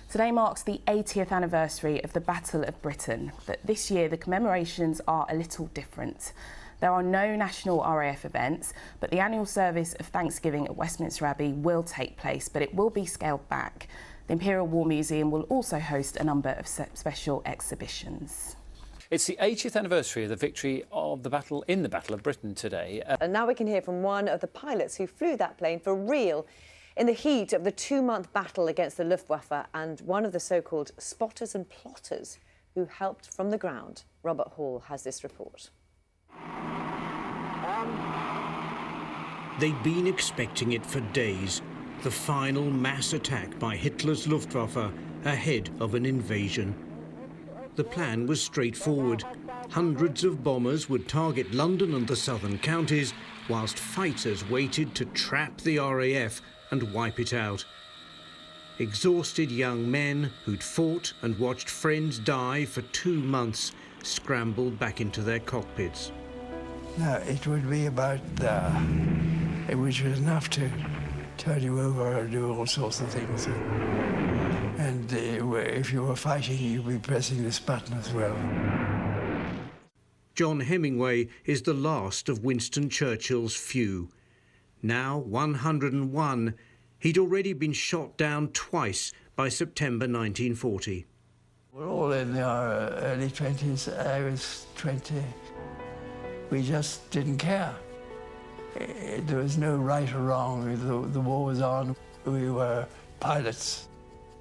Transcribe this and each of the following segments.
Today marks the 80th anniversary of the Battle of Britain, but this year the commemorations are a little different. There are no national RAF events, but the annual service of Thanksgiving at Westminster Abbey will take place, but it will be scaled back. The Imperial War Museum will also host a number of special exhibitions. It's the 80th anniversary of the victory of the Battle of Britain today. And now we can hear from one of the pilots who flew that plane for real in the heat of the 2-month battle against the Luftwaffe, and one of the so-called spotters and plotters who helped from the ground. Robert Hall has this report. They'd been expecting it for days, the final mass attack by Hitler's Luftwaffe ahead of an invasion. The plan was straightforward. Hundreds of bombers would target London and the southern counties, whilst fighters waited to trap the RAF and wipe it out. Exhausted young men who'd fought and watched friends die for 2 months scrambled back into their cockpits. Now, it would be about there, which was enough to turn you over and do all sorts of things. And if you were fighting, you'd be pressing this button as well. John Hemingway is the last of Winston Churchill's few. Now 101, he'd already been shot down twice by September 1940. We're all in our early 20s. I was 20. We just didn't care. There was no right or wrong. The war was on. We were pilots.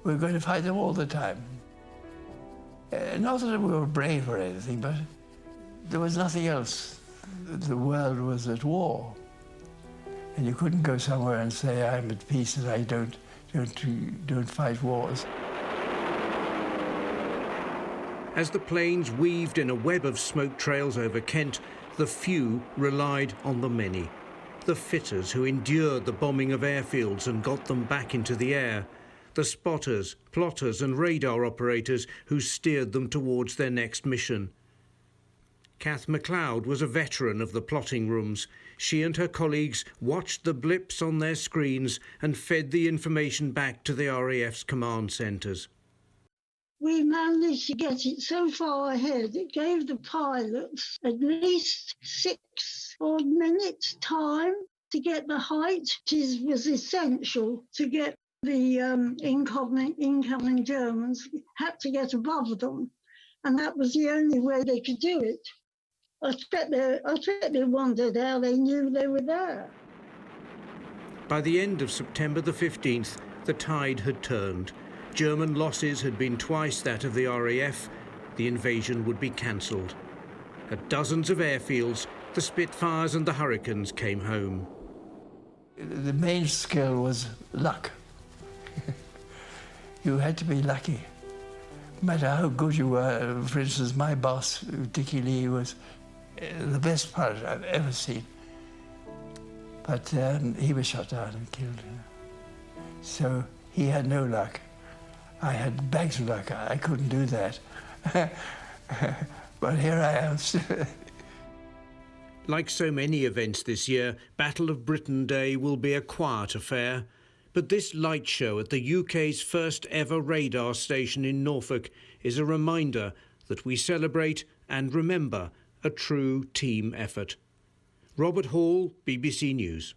We were going to fight them all the time. Not that we were brave or anything, but there was nothing else. The world was at war. And you couldn't go somewhere and say, I'm at peace and I don't fight wars. As the planes weaved in a web of smoke trails over Kent, the few relied on the many. The fitters who endured the bombing of airfields and got them back into the air. The spotters, plotters and radar operators who steered them towards their next mission. Kath MacLeod was a veteran of the plotting rooms. She and her colleagues watched the blips on their screens and fed the information back to the RAF's command centres. We managed to get it so far ahead, it gave the pilots at least 6 odd minutes time to get the height, which was essential to get the incoming Germans, had to get above them. And that was the only way they could do it. I expect they wondered how they knew they were there. By the end of September the 15th, the tide had turned. German losses had been twice that of the RAF. The invasion would be cancelled. At dozens of airfields, the Spitfires and the Hurricanes came home. The main skill was luck. You had to be lucky. No matter how good you were, for instance, my boss, Dickie Lee, was the best pilot I've ever seen. But he was shot down and killed. So he had no luck. I had bags of luck. I couldn't do that. But here I am. Like so many events this year, Battle of Britain Day will be a quiet affair. But this light show at the UK's first ever radar station in Norfolk is a reminder that we celebrate and remember a true team effort. Robert Hall, BBC News.